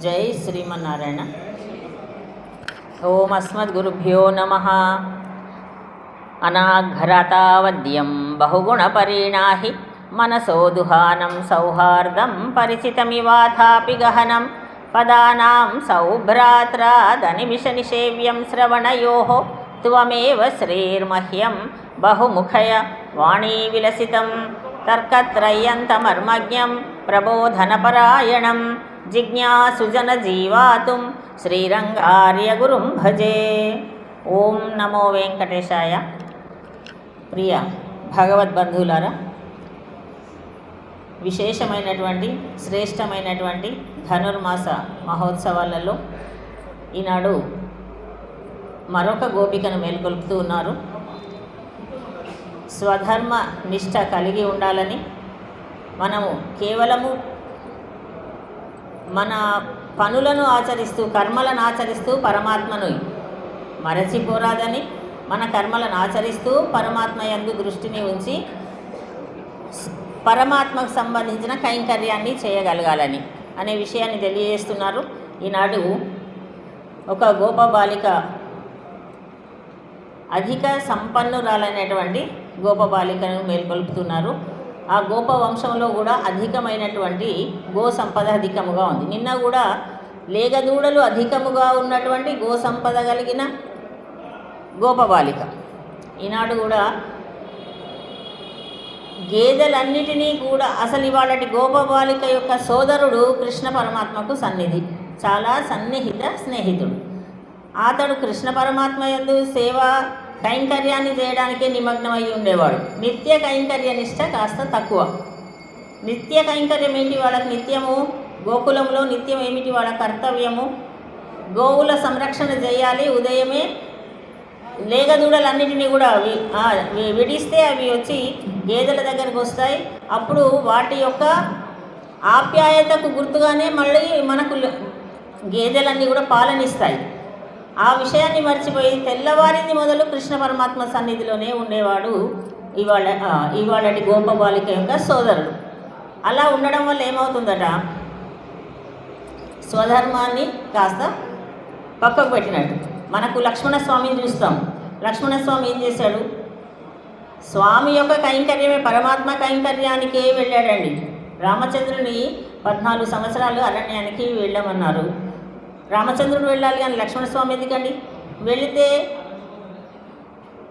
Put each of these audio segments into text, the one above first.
జై శ్రీమన్నారాయణ. ఓం అస్మద్గురుభ్యో నమః. అనాఘ్రతావద్యం బహుగుణపరిణాహి మనసో దుహానం సౌహార్దం పరిచితమివాథాపి గహనం పదానాం సౌభ్రాత్రాదనిమిష నిషేవ్యం శ్రవణయోః త్వమేవ శ్రీర్మహ్యం బహుముఖయ వాణీ విలసితం తర్కత్రయంతమర్మజ్ఞం ప్రబోధనపరాయణం జిజ్ఞాసుజనజీవాతుం శ్రీరంగార్యగురుం భజే. ఓం నమో వెంకటేశాయ. ప్రియ భగవద్బంధువులారా, విశేషమైనటువంటి శ్రేష్టమైనటువంటి ధనుర్మాస మహోత్సవాలలో ఈనాడు మరొక గోపికను మేల్కొల్పుతూ ఉన్నారు. స్వధర్మ నిష్ఠ కలిగి ఉండాలని, మనము కేవలము మన పనులను ఆచరిస్తూ కర్మలను ఆచరిస్తూ పరమాత్మను మరచిపోరాదని, మన కర్మలను ఆచరిస్తూ పరమాత్మ యందు దృష్టిని ఉంచి పరమాత్మకు సంబంధించిన కైంకర్యాన్ని చేయగలగాలని అనే విషయాన్ని తెలియజేస్తున్నారు. ఈనాడు ఒక గోపబాలిక, అధిక సంపన్నురాలైనటువంటి గోపబాలికను మేల్కొల్పుతున్నారు. ఆ గోప వంశంలో కూడా అధికమైనటువంటి గో సంపద అధికముగా ఉంది. నిన్న కూడా లేగదూడలు అధికముగా ఉన్నటువంటి గో సంపద కలిగిన గోపబాలిక. ఈనాడు కూడా గేదెలన్నిటినీ కూడా, అసలు ఇవాళటి గోపబాలిక యొక్క సోదరుడు కృష్ణ పరమాత్మకు చాలా సన్నిహిత స్నేహితుడు. అతడు కృష్ణ పరమాత్మ యందు సేవ కైంకర్యాన్ని చేయడానికే నిమగ్నమై ఉండేవాడు. నిత్య కైంకర్య నిష్ట కాస్త తక్కువ. నిత్య కైంకర్యం ఏంటి వాళ్ళకి? నిత్యము గోకులంలో నిత్యం ఏమిటి వాళ్ళ కర్తవ్యము? గోవుల సంరక్షణ చేయాలి. ఉదయమే లేగదూడలన్నిటినీ కూడా విడిస్తే అవి వచ్చి గేదెల దగ్గరకు వస్తాయి. అప్పుడు వాటి యొక్క ఆప్యాయతకు గుర్తుగానే మళ్ళీ మనకు గేదెలన్నీ కూడా పాలనిస్తాయి. ఆ విషయాన్ని మర్చిపోయి తెల్లవారింది మొదలు కృష్ణ పరమాత్మ సన్నిధిలోనే ఉండేవాడు ఇవాళటి గోపబాలిక యొక్క సోదరుడు. అలా ఉండడం వల్ల ఏమవుతుందట, స్వధర్మాన్ని కాస్త పక్కకు పెట్టినట్టు. మనకు లక్ష్మణస్వామిని చూస్తాం. లక్ష్మణస్వామి ఏం చేశాడు? స్వామి యొక్క కైంకర్యమే, పరమాత్మ కైంకర్యానికే వెళ్ళాడండి. రామచంద్రుని 14 సంవత్సరాలు అరణ్యానికి వెళ్ళమన్నారు. రామచంద్రుడు వెళ్ళాలి కానీ లక్ష్మణస్వామి ఎందుకండి? వెళితే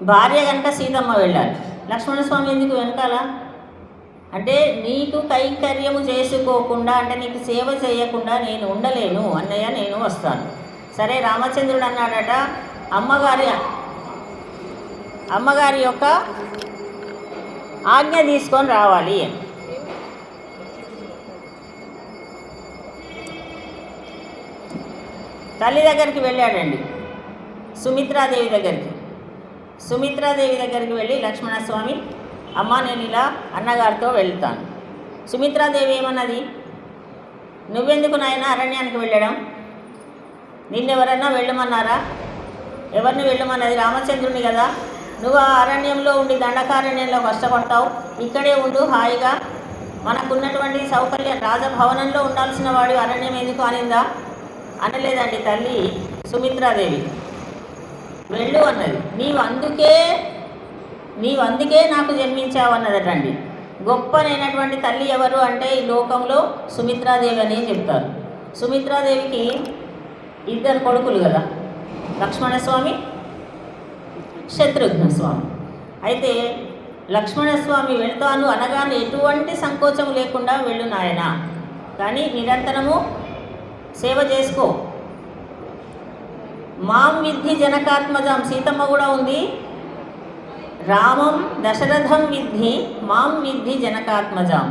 భార్య కనుక సీతమ్మ వెళ్ళాలి, లక్ష్మణస్వామి ఎందుకు వెనకాల? అంటే నీకు కైంకర్యము చేసుకోకుండా, అంటే నీకు సేవ చేయకుండా నేను ఉండలేను అన్నయ్య, నేను వస్తాను. సరే, రామచంద్రుడు అన్నాడట, అమ్మగారి యొక్క ఆజ్ఞ తీసుకొని రావాలి అని. తల్లి దగ్గరికి వెళ్ళాడండి, సుమిత్రాదేవి దగ్గరికి వెళ్ళి లక్ష్మణస్వామి, అమ్మ నేను ఇలా అన్నగారితో వెళ్తాను. సుమిత్రాదేవి ఏమన్నది? నువ్వెందుకు నాయన అరణ్యానికి వెళ్ళడం? నిన్నెవరన్నా వెళ్ళమన్నారా? ఎవరిని వెళ్ళమన్నది? రామచంద్రుని కదా. నువ్వు ఆ అరణ్యంలో ఉండి దండకారణ్యంలో కష్టపడతావు, ఇక్కడే ఉండు హాయిగా, మనకున్నటువంటి సౌకర్యం, రాజభవనంలో ఉండాల్సిన వాడు అరణ్యం ఎందుకు అనిందా? అనలేదండి తల్లి సుమిత్రాదేవి. వెళ్ళు అన్నది. నీవు అందుకే నాకు జన్మించావు అన్నదటండి. గొప్పనైనటువంటి తల్లి ఎవరు అంటే ఈ లోకంలో సుమిత్రాదేవి అని చెప్తారు. సుమిత్రాదేవికి 2 కొడుకులు కదా, లక్ష్మణస్వామి, శత్రుఘ్నస్వామి. అయితే లక్ష్మణస్వామి వెళ్తాను అనగానే ఎటువంటి సంకోచం లేకుండా వెళ్ళు నాయన, కానీ నిరంతరము సేవ చేసుకో. మాం విద్ధి జనకాత్మజం, సీతమ్మ కూడా ఉంది. రామం దశరథం విద్ధి మాం విద్ధి జనకాత్మజం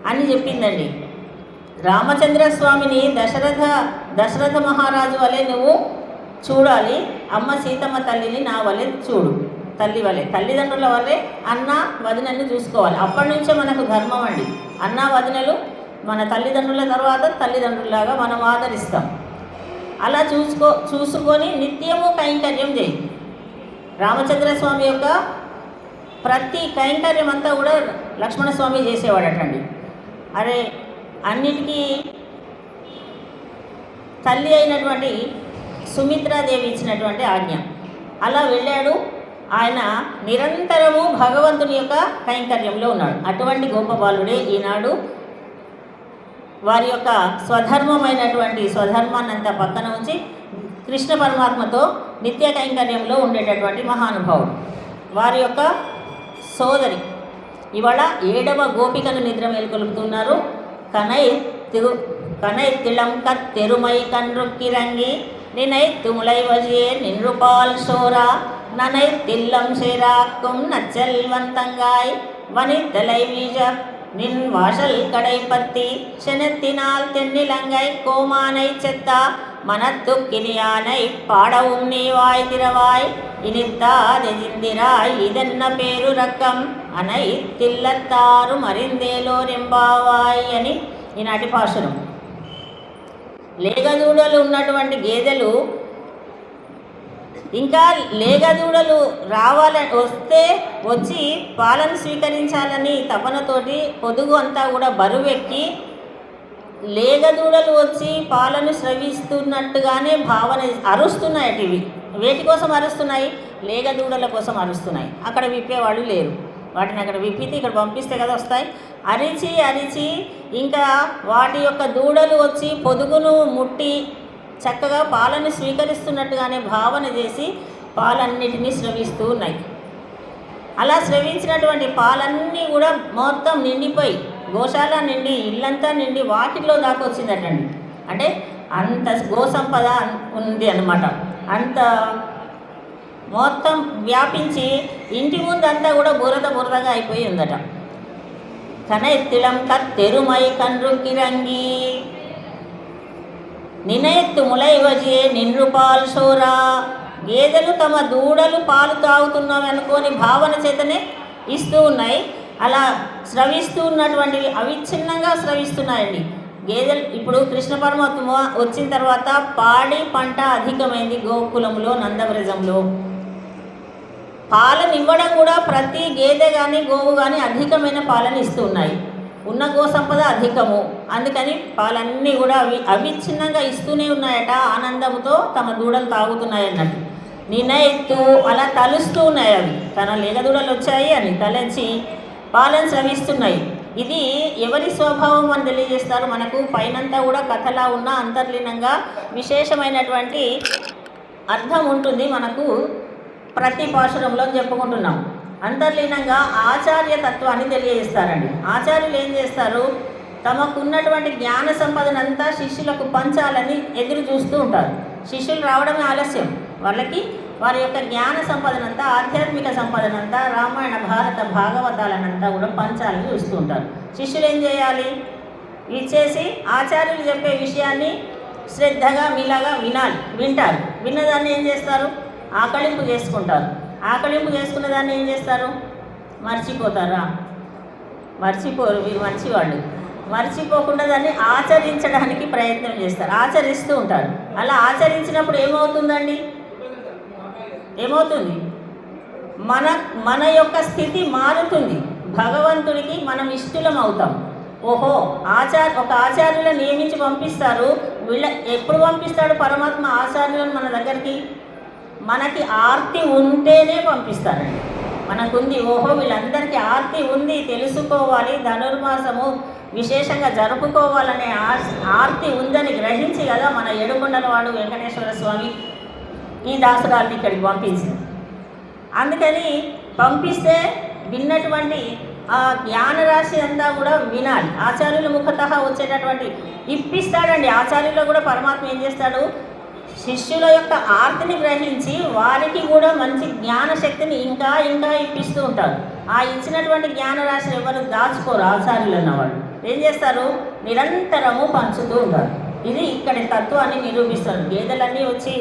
అని చెప్పిందండి. రామచంద్రస్వామిని దశరథ మహారాజు వలె నువ్వు చూడాలి, అమ్మ సీతమ్మ తల్లిని నా వలె చూడు, తల్లి వలె, తల్లిదండ్రుల వలె అన్న వదినని చూసుకోవాలి. అప్పటి నుంచే మనకు ధర్మం అండి. అన్న వదినలు మన తల్లిదండ్రుల తర్వాత తల్లిదండ్రులాగా మనం ఆదరిస్తాం. అలా చూసుకొని నిత్యము కైంకర్యం చేయి. రామచంద్రస్వామి యొక్క ప్రతి కైంకర్యం అంతా కూడా లక్ష్మణస్వామి చేసేవాడటండి. అరే అన్నిటికీ తల్లి అయినటువంటి సుమిత్రాదేవి ఇచ్చినటువంటి ఆజ్ఞ. అలా వెళ్ళాడు. ఆయన నిరంతరము భగవంతుని యొక్క కైంకర్యంలో ఉన్నాడు. అటువంటి గొప్ప బాలుడే ఈనాడు వారి యొక్క స్వధర్మమైనటువంటి స్వధర్మాన్నంతా పక్కన ఉంచి కృష్ణ పరమాత్మతో నిత్య కైంకర్యంలో ఉండేటటువంటి మహానుభావుడు. వారి యొక్క సోదరి ఇవాళ 7వ గోపికను నిద్ర మేల్కొలుపుతున్నారు. కనై తిళం కత్తెరుమై కన్రుక్కిరంగి నినై తుములై వజియే నిన్రుపాల్ షోరా ననై తిల్లం షేరాక్కుం నచ్చల్వంతంగాయ్ వనిత్తలై వీజ நின் வாசல் கடைப்பத்தி செனத்தினால் தென்னிலங்கை கோமானை செத்தா மனத்துக்கினியானை பாடவும் நீ வாய் திறவாய் இனித்தாதெజిందిరాయ్ ఇదన్న పేరు రక్కం అనై తిల్లత్తారు మరిందేలోరెంబావాయ్ అని ఈనాటి పాశురం. లేగదూడలు ఉన్నటువంటి గేదెలు ఇంకా లేగదూడలు వచ్చి పాలను స్వీకరించాలని తపనతోటి పొదుగు అంతా కూడా బరువెక్కి లేగదూడలు వచ్చి పాలను స్రవిస్తున్నట్టుగానే భావన అరుస్తున్నాయి. ఇవి వేటి కోసం అరుస్తున్నాయి? లేగదూడల కోసం అరుస్తున్నాయి. అక్కడ విప్పేవాళ్ళు లేరు. వాటిని అక్కడ విప్పితే ఇక్కడ పంపిస్తే కదా వస్తాయి. అరిచి అరిచి ఇంకా వాటి యొక్క దూడలు వచ్చి పొదుగును ముట్టి చక్కగా పాలను స్వీకరిస్తున్నట్టుగానే భావన చేసి పాలన్నిటినీ స్రవిస్తూ ఉన్నాయి. అలా స్రవించినటువంటి పాలన్నీ కూడా మొత్తం నిండిపోయి గోశాల నిండి ఇల్లంతా నిండి వాకిట్లో దాకా వచ్చిందటండి. అంటే అంత గోసంపద ఉంది అన్నమాట. అంత మొత్తం వ్యాపించి ఇంటి ముందంతా కూడా బురదగా అయిపోయి ఉందట. కనెత్తిలం కత్తెరుమై కన్రుక్కిరంగి నినెత్తు ములై వజియే నిన్రుపాల్ షోరా. గేదెలు తమ దూడలు పాలు తాగుతున్నాం అనుకోని భావన చేతనే ఇస్తూ ఉన్నాయి. అలా స్రవిస్తూ ఉన్నటువంటివి అవిచ్ఛిన్నంగా స్రవిస్తున్నాయండి గేదెలు. ఇప్పుడు కృష్ణ పరమాత్మ వచ్చిన తర్వాత పాడి పంట అధికమైంది గోకులంలో నందవ్రజంలో. పాలను ఇవ్వడం కూడా ప్రతి గేదె కానీ గోవు కానీ అధికమైన పాలను ఇస్తూ ఉన్నాయి. ఉన్న గోసంపద అధికము, అందుకని పాలన్నీ కూడా అవిచ్ఛిన్నంగా ఇస్తూనే ఉన్నాయట. ఆనందంతో తమ దూడలు తాగుతున్నాయి అన్నట్టు. నినెత్తు అలా తలుస్తూ ఉన్నాయి. అవి తన లేగదూడలు వచ్చాయి అని తలచి పాలను స్రవిస్తున్నాయి. ఇది ఎవరి స్వభావం అని తెలియజేస్తారు. మనకు పైనంతా కూడా కథలా ఉన్న అంతర్లీనంగా విశేషమైనటువంటి అర్థం ఉంటుంది. మనకు ప్రతి పాశురంలో చెప్పుకుంటున్నాం. అంతర్లీనంగా ఆచార్య తత్వాన్ని తెలియజేస్తారండి. ఆచార్యులు ఏం చేస్తారు? తమకున్నటువంటి జ్ఞాన సంపదనంతా శిష్యులకు పంచాలని ఎదురు చూస్తూ ఉంటారు. శిష్యులు రావడమే ఆలస్యం. వాళ్ళకి వారి యొక్క జ్ఞాన సంపదనంతా ఆధ్యాత్మిక సంపదనంతా రామాయణ భారత భాగవతాలనంతా కూడా పంచాలని చూస్తూ ఉంటారు. శిష్యులు ఏం చేయాలి? ఇచ్చేసి ఆచార్యులు చెప్పే విషయాన్ని శ్రద్ధగా మీలాగా వింటారు. విన్నదాన్ని ఏం చేస్తారు? ఆకళింపు చేసుకుంటారు. ఆకళింపు చేసుకున్న దాన్ని ఏం చేస్తారు? మర్చిపోతారా? మర్చిపోరు. మీరు మంచివాళ్ళు. మర్చిపోకుండా దాన్ని ఆచరించడానికి ప్రయత్నం చేస్తారు, ఆచరిస్తూ ఉంటారు. అలా ఆచరించినప్పుడు ఏమవుతుందండి? ఏమవుతుంది? మన యొక్క స్థితి మారుతుంది. భగవంతుడికి మనం ఇష్టలం అవుతాం. ఓహో, ఒక ఆచార్యులను నియమించి పంపిస్తారు. ఎప్పుడు పంపిస్తాడు పరమాత్మ ఆచార్యులను మన దగ్గరికి? మనకి ఆర్తి ఉంటేనే పంపిస్తారండి. మనకుంది, ఓహో వీళ్ళందరికీ ఆర్తి ఉంది, తెలుసుకోవాలి, ధనుర్మాసము విశేషంగా జరుపుకోవాలనే ఆర్తి ఉందని గ్రహించి కదా మన ఏడుకొండల వాడు వెంకటేశ్వర స్వామి ఈ దాసురాల్ని ఇక్కడికి పంపించింది. అందుకని పంపిస్తే విన్నటువంటి ఆ జ్ఞానరాశి అంతా కూడా వినాలి. ఆచార్యుల ముఖతః వచ్చేటటువంటి ఇప్పిస్తాడండి. ఆచార్యుల్లో కూడా పరమాత్మ ఏం చేస్తాడు? శిష్యుల యొక్క ఆర్తిని గ్రహించి వారికి కూడా మంచి జ్ఞానశక్తిని ఇంకా ఇప్పిస్తూ ఉంటారు. ఆ ఇచ్చినటువంటి జ్ఞానరాశిని ఎవరు దాచుకోరు. ఆచార్యులు అన్నవాళ్ళు ఏం చేస్తారు? నిరంతరము పంచుతూ ఉంటారు. ఇది ఇక్కడి తత్వాన్ని నిరూపిస్తారు. గేదెలన్నీ వచ్చి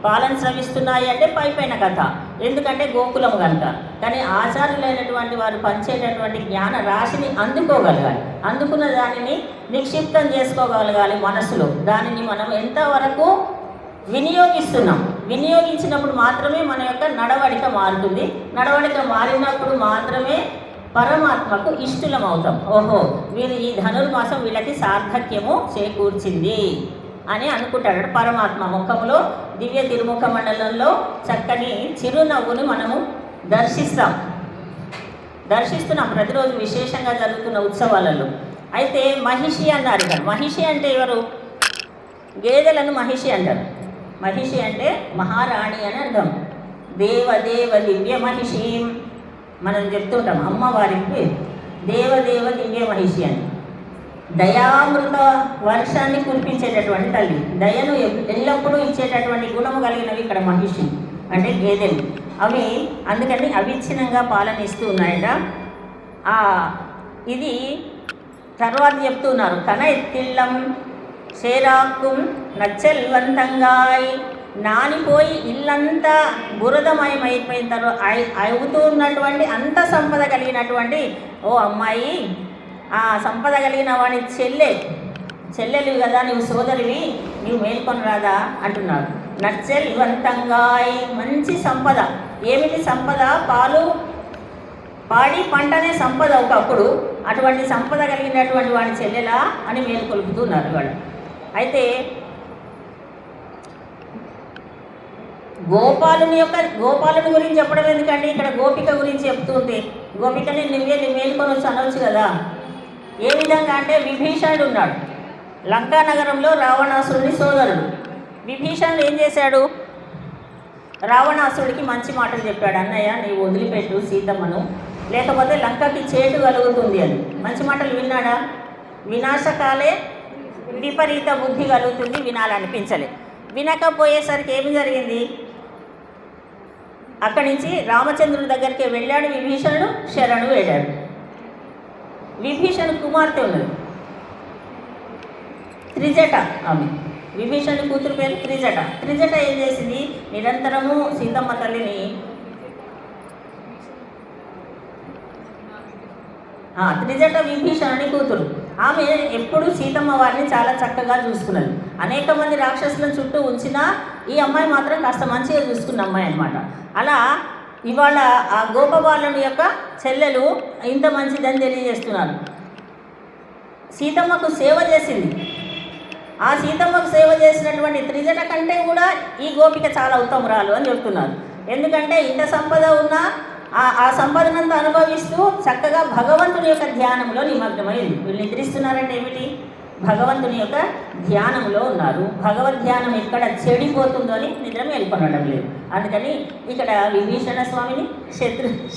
పాలన స్రవిస్తున్నాయి అంటే పైపైన కథ, ఎందుకంటే గోకులం కనుక. కానీ ఆచార్యులైనటువంటి వారు పంచేటటువంటి జ్ఞాన రాశిని అందుకోగలగాలి. అందుకున్న దానిని నిక్షిప్తం చేసుకోగలగాలి మనసులో. దానిని మనం ఎంతవరకు వినియోగిస్తున్నాం, వినియోగించినప్పుడు మాత్రమే మన యొక్క నడవడిక మారుతుంది. నడవడిక మారినప్పుడు మాత్రమే పరమాత్మకు ఇష్టలం అవుతాం. ఓహో, వీరు ఈ ధనుర్మాసం వీళ్ళకి సార్థక్యము చేకూర్చింది అని అనుకుంటాడు పరమాత్మ. ముఖంలో దివ్య తిరుముఖ మండలంలో చక్కని చిరునవ్వును మనము దర్శిస్తున్నాం ప్రతిరోజు విశేషంగా జరుగుతున్న ఉత్సవాలలో. అయితే మహిషి అన్నారు ఇక్కడ. మహిషి అంటే ఎవరు? గేదెలను మహిషి అంటారు. మహిషి అంటే మహారాణి అని అర్థం. దేవదేవ దివ్య మహిషి మనం చెప్తుంటాం అమ్మవారికి దేవదేవ దివ్య మహిషి అని. దయామృత వర్షాన్ని కురిపించేటటువంటి తల్లి, దయను ఎల్లప్పుడూ ఇచ్చేటటువంటి గుణము కలిగినవి ఇక్కడ మహిషి అంటే గేదెలు. అవి అందుకని అవిచ్ఛిన్నంగా పాలన ఇస్తూ ఉన్నాయట. ఇది తర్వాత చెప్తున్నారు. కన ఎత్తిళ్ళం షేరాక్కుం నచ్చెల్వంతంగాయ్, నానిపోయి ఇల్లంతా బురదమయమైపోయిన తర్వాత అవుతూ ఉన్నటువంటి అంత సంపద కలిగినటువంటి ఓ అమ్మాయి, ఆ సంపద కలిగిన వాడి చెల్లెలు కదా, నువ్వు సోదరివి, నువ్వు మేల్కొని రాదా అంటున్నారు. నచ్చెల్వంతంగాయ్, మంచి సంపద. ఏమిటి సంపద? పాడి పంటనే సంపద ఒకప్పుడు. అటువంటి సంపద కలిగినటువంటి వాడి చెల్లెలా అని మేలుకొలుపుతున్నారు వాళ్ళు. అయితే గోపాలుని గురించి చెప్పడం ఎందుకండి, ఇక్కడ గోపిక గురించి చెప్తుంది. గోపికని నువ్వే మేలుకొని వచ్చి అనవచ్చు కదా. ఏ విధంగా అంటే విభీషణుడు ఉన్నాడు లంకా నగరంలో, రావణాసురుని సోదరుడు. విభీషణుడు ఏం చేశాడు? రావణాసురుడికి మంచి మాటలు చెప్పాడు. అన్నయ్య నీవు వదిలిపెట్టు సీతమ్మను, లేకపోతే లంకకి చేటు కలుగుతుంది అని. మంచి మాటలు విన్నాడా? వినాశకాలే విపరీత బుద్ధి కలుగుతుంది, వినాలనిపించలే. వినకపోయేసరికి ఏమి జరిగింది? అక్కడి నుంచి రామచంద్రుడి దగ్గరికి వెళ్ళాడు విభీషణుడు, శరణు వేడాడు. విభీషణుడు కుమార్తె ఉన్నది త్రిజట. ఆమె విభీషణుడి కూతురు పేరు త్రిజట. త్రిజట ఏం చేసింది? నిరంతరము సీతమ్మ తల్లిని త్రిజట విభీషణుని కూతురు. ఆమె ఎప్పుడు సీతమ్మ వారిని చాలా చక్కగా చూసుకున్నది. అనేక మంది రాక్షసులను చుట్టూ ఉంచినా ఈ అమ్మాయి మాత్రం కాస్త మంచిగా చూసుకున్న అమ్మాయి అనమాట. అలా ఇవాళ ఆ గోపబాలుని యొక్క చెల్లెలు ఇంత మంచిదని తెలియజేస్తున్నారు. సీతమ్మకు సేవ చేసింది. ఆ సీతమ్మకు సేవ చేసినటువంటి త్రిజట కంటే కూడా ఈ గోపిక చాలా ఉత్తమురాలు అని చెప్తున్నారు. ఎందుకంటే ఇంత సంపద ఉన్నా ఆ సంపదనంతా అనుభవిస్తూ చక్కగా భగవంతుని యొక్క ధ్యానంలో నిమగ్నమైంది. వీళ్ళు నిద్రిస్తున్నారంటే ఏమిటి? భగవంతుని యొక్క ధ్యానంలో ఉన్నారు. భగవద్ ధ్యానం ఎక్కడ చెడిపోతుందో అని నిద్ర మేల్కొనడం లేదు. అందుకని ఇక్కడ విభీషణ స్వామిని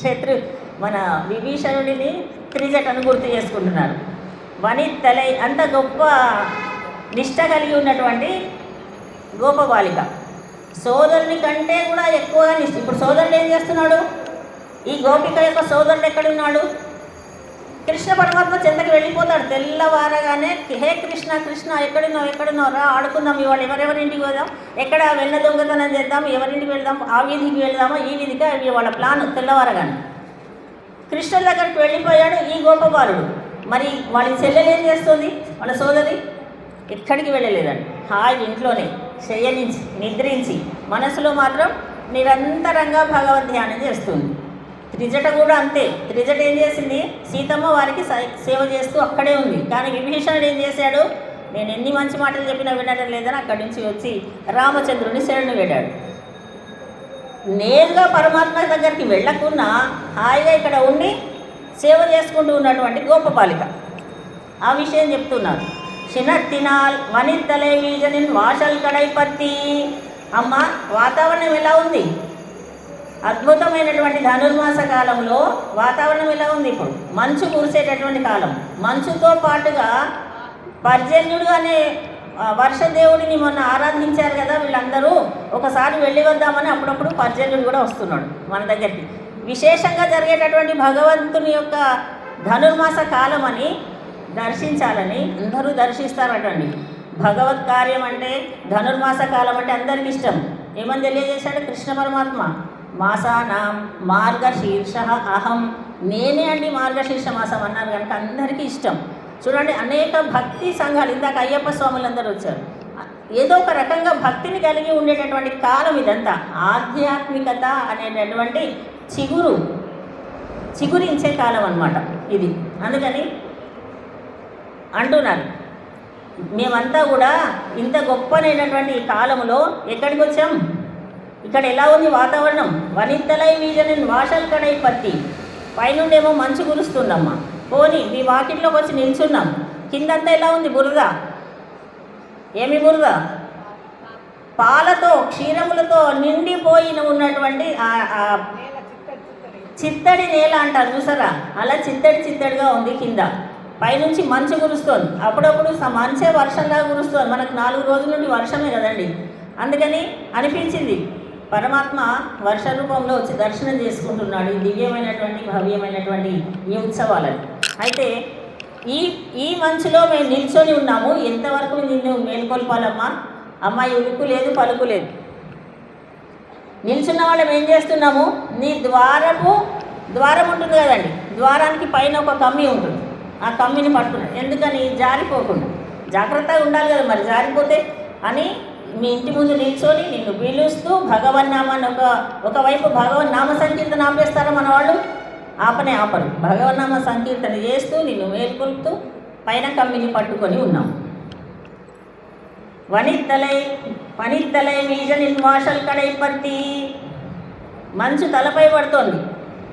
శత్రు మన విభీషణుడిని త్రిజటను గుర్తు చేసుకుంటున్నారు. వనిత్తలై అంత గొప్ప నిష్ట కలిగి ఉన్నటువంటి గోపబాలిక, సోదరుని కంటే కూడా ఎక్కువగా నిష్ట. ఇప్పుడు సోదరుడు ఏం చేస్తున్నాడు? ఈ గోపిక యొక్క సోదరుడు ఎక్కడున్నాడు? కృష్ణ పరమాత్మ చెంతకు వెళ్ళిపోతాడు. తెల్లవారగానే హే కృష్ణ కృష్ణ ఎక్కడున్నావు రా ఆడుకుందాం, ఇవాళ ఎవరెవరింటికి వెళ్దాం, ఎక్కడ వెళ్ళ దొంగతనం చేద్దాం, ఎవరింటికి వెళ్దాం, ఆ వీధికి వెళ్దామా ఈ వీధికి వాళ్ళ ప్లాన్. తెల్లవారగానే కృష్ణుడి దగ్గరికి వెళ్ళిపోయాడు ఈ గోపబాలుడు. మరి వాళ్ళ చెల్లెలు ఏం చేస్తుంది? వాళ్ళ సోదరి ఎక్కడికి వెళ్ళలేదండి. హాయి ఇంట్లోనే శయనించి నిద్రించి మనసులో మాత్రం నిరంతరంగా భగవద్ ధ్యానం చేస్తుంది. త్రిజట కూడా అంతే. త్రిజట ఏం చేసింది? సీతమ్మ వారికి సేవ చేస్తూ అక్కడే ఉంది. కానీ విభీషణుడు ఏం చేశాడు? నేను ఎన్ని మంచి మాటలు చెప్పినా వినడం లేదని అక్కడి నుంచి వచ్చి రామచంద్రుని శరణు వేడాడు. నేరుగా పరమాత్మ దగ్గరికి వెళ్ళకున్నా హాయిగా ఇక్కడ ఉండి సేవ చేసుకుంటూ ఉన్నటువంటి గోపబాలిక. ఆ విషయం చెప్తున్నారు. చిన్నత్తినాల్ వనిత్తలే వీజనిన్ వాషల్ కడైపత్తి. అమ్మ వాతావరణం ఎలా ఉంది? అద్భుతమైనటువంటి ధనుర్మాస కాలంలో వాతావరణం ఎలా ఉంది? ఇప్పుడు మంచు కురిసేటటువంటి కాలం. మంచుతో పాటుగా పర్జన్యుడు అనే వర్షదేవుడిని మొన్న ఆరాధించారు కదా వీళ్ళందరూ. ఒకసారి వెళ్ళి వద్దామని అప్పుడప్పుడు పర్జన్యుడు కూడా వస్తున్నాడు మన దగ్గరికి. విశేషంగా జరిగేటటువంటి భగవంతుని యొక్క ధనుర్మాస కాలం అని దర్శించాలని అందరూ దర్శిస్తారటండి. భగవత్ కార్యం అంటే ధనుర్మాస కాలం అంటే అందరికీ ఇష్టం. ఏమని తెలియజేశాడు కృష్ణ పరమాత్మ? మాసానాం మార్గశీర్ష అహం. నేనే అండి మార్గశీర్ష మాసం అన్నారు కనుక అందరికీ ఇష్టం. చూడండి అనేక భక్తి సంఘాలు, ఇందాక అయ్యప్ప స్వాములందరూ వచ్చారు. ఏదో ఒక రకంగా భక్తిని కలిగి ఉండేటటువంటి కాలం ఇదంతా. ఆధ్యాత్మికత అనేటటువంటి చిగురించే కాలం అన్నమాట ఇది. అందుకని అంటున్నారు మేమంతా కూడా ఇంత గొప్పనైనటువంటి ఈ కాలంలో ఎక్కడికి వచ్చాం? ఇక్కడ ఎలా ఉంది వాతావరణం? వనిత్తలై వీజని వాషల్ కడై పత్తి, పైనుండేమో మంచు కురుస్తుందమ్మా. పోనీ మీ వాకిట్లోకి వచ్చి నిల్చున్నాం, కిందంతా ఎలా ఉంది? బురద. ఏమి బురద? పాలతో క్షీరములతో నిండిపోయిన ఉన్నటువంటి చిత్తడి నేల అంటారు చూసారా, అలా చిత్తడిగా ఉంది కింద. పైనుంచి మంచు కురుస్తోంది, అప్పుడప్పుడు మంచే వర్షంగా కురుస్తోంది. మనకు 4 రోజుల నుండి వర్షమే కదండి. అందుకని అనిపించింది పరమాత్మ వర్ష రూపంలో వచ్చి దర్శనం చేసుకుంటున్నాడు ఈ దివ్యమైనటువంటి భవ్యమైనటువంటి ఈ ఉత్సవాలను. అయితే ఈ మంచులో మేము నిల్చొని ఉన్నాము. ఎంతవరకు నిన్ను మేల్కొల్పాలమ్మా? అమ్మాయి ఉలుకు లేదు, పలుకు లేదు. నిల్చున్న వాళ్ళం ఏం చేస్తున్నాము? నీ ద్వారం ఉంటుంది కదండి, ద్వారానికి పైన ఒక కమ్మి ఉంటుంది. ఆ కమ్మిని పట్టుకున్నాడు. ఎందుకని? జారిపోకుండా. జాగ్రత్తగా ఉండాలి కదా, మరి జారిపోతే అని మీ ఇంటి ముందు నిల్చొని నిన్ను పిలుస్తూ భగవన్నామాన్ని ఒకవైపు భగవన్నామ సంకీర్తన ఆపేస్తారా మన వాళ్ళు? ఆపరు. భగవన్నామ సంకీర్తన చేస్తూ నిన్ను మేల్కొల్పుతూ పైన కమ్మిని పట్టుకొని ఉన్నాం. వనిత్తలై వీజ నిర్వాషల్ కడై పత్తి, మంచు తలపై పడుతోంది,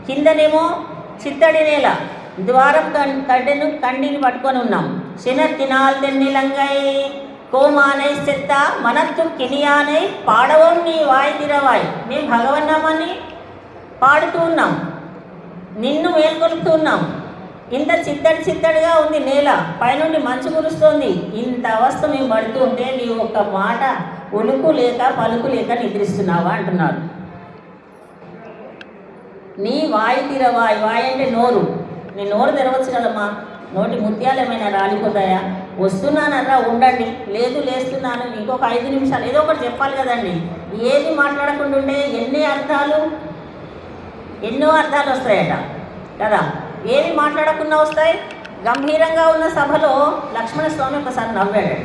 కిందనేమో చిత్తడి నేల, ద్వారం కండిని పట్టుకొని ఉన్నాం. శనత్తినాల్ తెన్నిలంగై కోమానై చెత్త మనత్తు కినియానై పాడవం నీ వాయి తిరవాయి. మేము భగవన్నామాన్ని పాడుతూ ఉన్నాం, నిన్ను మేల్కొలుపుతూ ఉన్నాం. ఇంత చిత్తడిగా ఉంది నేల, పైనుండి మంచు కురుస్తోంది. ఇంత అవస్థ మేము పడుతూ ఉంటే నీవు ఒక్క మాట ఉలుకు లేక పలుకు లేక నిద్రిస్తున్నావా అంటున్నారు. నీ వాయి తిరవాయి. వాయి అంటే నోరు. నీ నోరు తెరవచ్చు కదమ్మా, నోటి ముత్యాలు ఏమైనా రాలిపోతాయా? వస్తున్నానరా ఉండండి, లేదు లేస్తున్నాను, ఇంకొక 5 నిమిషాలు, ఏదో ఒకటి చెప్పాలి కదండి. ఏది మాట్లాడకుండా ఉంటే ఎన్నో అర్థాలు వస్తాయట కదా. ఏమి మాట్లాడకుండా వస్తాయి? గంభీరంగా ఉన్న సభలో లక్ష్మణస్వామి ఒకసారి నవ్వాడు.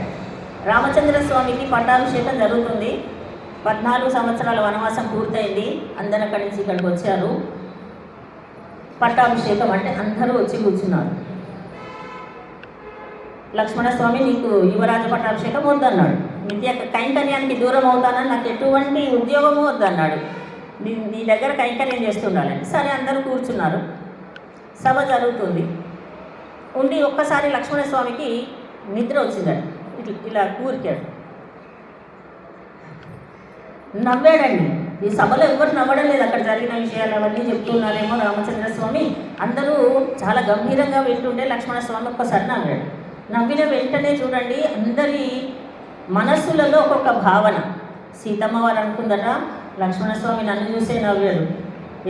రామచంద్రస్వామికి పట్టాభిషేకం జరుగుతుంది. 14 సంవత్సరాల వనవాసం పూర్తయింది. అందరూ అక్కడి నుంచి ఇక్కడికి వచ్చారు. పట్టాభిషేకం అంటే అందరూ వచ్చి కూర్చున్నారు. లక్ష్మణస్వామి నీకు యువరాజ పట్టాభిషేకం వద్దన్నాడు. నిత్య కైంకర్యానికి దూరం అవుతానని, నాకు ఎటువంటి ఉద్యోగము వద్దన్నాడు. నీ దగ్గర కైంకర్యం చేస్తుండాలని. సరే అందరూ కూర్చున్నారు. సభ జరుగుతుంది. ఉండి ఒక్కసారి లక్ష్మణస్వామికి నిద్ర వచ్చిందండి. ఇలా కూరికాడు, నవ్వాడండి. ఈ సభలో ఎవరు నవ్వడం లేదు. అక్కడ జరిగిన విషయాలు అవన్నీ చెప్తున్నారేమో రామచంద్రస్వామి. అందరూ చాలా గంభీరంగా వింటుంటే లక్ష్మణస్వామి ఒక్కసారి నవ్వాడు. నవ్విన వెంటనే చూడండి, అందరి మనస్సులలో ఒక్కొక్క భావన. సీతమ్మ వారు అనుకుందట, లక్ష్మణస్వామి నన్ను చూసే నవ్వాడు.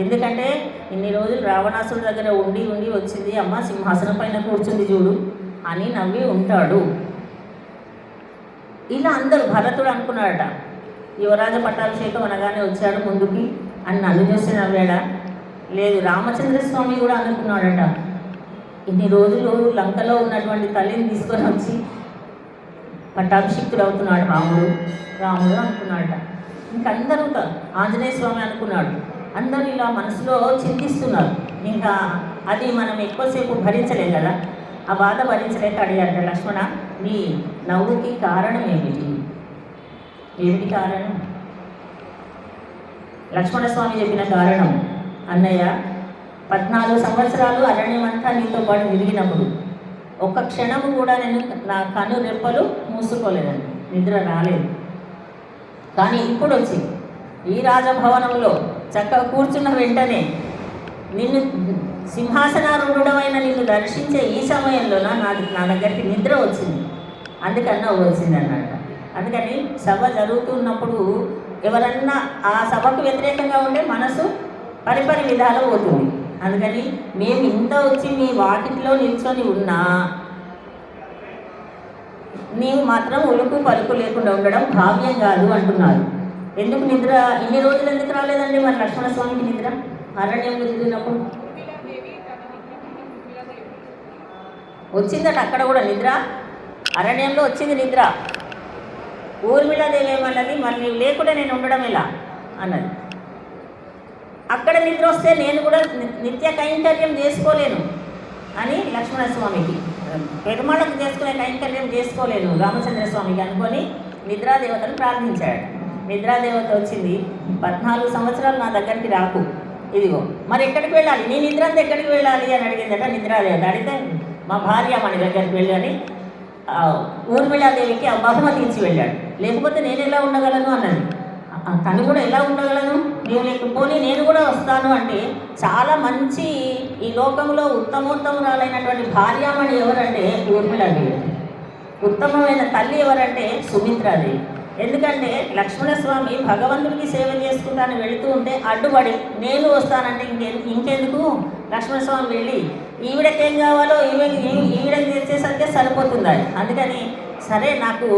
ఎందుకంటే ఇన్ని రోజులు రావణాసుడి దగ్గర ఉండి వచ్చింది, అమ్మ సింహాసనం పైన కూర్చుంది చూడు అని నవ్వి ఉంటాడు. ఇలా అందరూ, భరతుడు అనుకున్నాడట, యువరాజ పట్టాభిషేకం అనగానే వచ్చాడు ముందుకి అని నన్ను చూసి నవ్వాడా? లేదు, రామచంద్రస్వామి కూడా అనుకున్నాడట, ఇన్ని రోజులు లంకలో ఉన్నటువంటి తల్లిని తీసుకొని వచ్చి పట్టాభిషిక్తుడు అవుతున్నాడు రాముడు అనుకున్నాడట. ఇంకందరూ ఆంజనేయ స్వామి అనుకున్నాడు. అందరూ ఇలా మనసులో చింతిస్తున్నారు. ఇంకా అది మనం ఎక్కువసేపు భరించలేం కదా. ఆ బాధ భరించలేక అడిగారట, లక్ష్మణ నీ నవ్వుకి కారణం ఏమిటి కారణం? లక్ష్మణస్వామి చెప్పిన కారణం, అన్నయ్య 14 సంవత్సరాలు అరణ్యమంతా నీతో పాటు తిరిగినప్పుడు ఒక్క క్షణము కూడా నేను నా కను రెప్పలు మూసుకోలేదండి, నిద్ర రాలేదు. కానీ ఇప్పుడు వచ్చి ఈ రాజభవనంలో చక్కగా కూర్చున్న వెంటనే నిన్ను సింహాసనారూఢమైన నిన్ను దర్శించే ఈ సమయంలో నా దగ్గరికి నిద్ర వచ్చింది, అందుకన్నా వచ్చింది అన్నమాట. అందుకని సభ జరుగుతున్నప్పుడు ఎవరన్నా ఆ సభకు వ్యతిరేకంగా ఉంటే మనసు పరిపరి విధాలు పోతుంది. అందుకని మేము ఇంత వచ్చి మీ వాకిట్లో నిల్చొని ఉన్నా నీవు మాత్రం ఉలుకు పలుకు లేకుండా ఉండడం భావ్యం కాదు అంటున్నారు. ఎందుకు నిద్ర ఇన్ని రోజులు ఎందుకు రాలేదండి మరి లక్ష్మణస్వామికి నిద్ర? అరణ్యంలో తిరిగినప్పుడు వచ్చిందట, అక్కడ కూడా నిద్ర, అరణ్యంలో వచ్చింది నిద్ర. ఊర్మిళాదేవి ఏమన్నది, మరి నీవు లేకుండా నేను ఉండడం ఎలా అన్నది. అక్కడ నిద్ర వస్తే నేను కూడా నిత్య కైంకర్యం చేసుకోలేను అని లక్ష్మణస్వామికి. పెరుమాళకు చేసుకునే కైంకర్యం చేసుకోలేను రామచంద్రస్వామికి అనుకొని నిద్రాదేవతను ప్రార్థించాడు. నిద్రాదేవత వచ్చింది, 14 సంవత్సరాలు నా దగ్గరికి రాకు, ఇదిగో మరి ఎక్కడికి వెళ్ళాలి, నీ నిద్రంతా ఎక్కడికి వెళ్ళాలి అని అడిగిందట నిద్రాదేవత. అడిగితే మా భార్య మన దగ్గరికి వెళ్ళని ఊర్మిళాదేవికి ఆ బహుమతి ఇచ్చి వెళ్ళాడు. లేకపోతే నేను ఎలా ఉండగలను అన్నది. తను కూడా ఎలా ఉండగలను, నేను లేకపోతే నేను కూడా వస్తాను అంటే చాలా మంచి ఈ లోకంలో ఉత్తమోత్తమురాలైనటువంటి భార్యామణి ఎవరంటే ఊర్మిళాదేవి. ఉత్తమమైన తల్లి ఎవరంటే సుమిత్రాదేవి. ఎందుకంటే లక్ష్మణస్వామి భగవంతుడికి సేవ చేసుకుంటాను వెళుతూ ఉంటే అడ్డుపడి నేను వస్తానంటే ఇంకెందుకు లక్ష్మణస్వామి వెళ్ళి ఈవిడకేం కావాలో ఈవిడకి తెచ్చేసరికి సరిపోతుంది. అందుకని సరే నాకు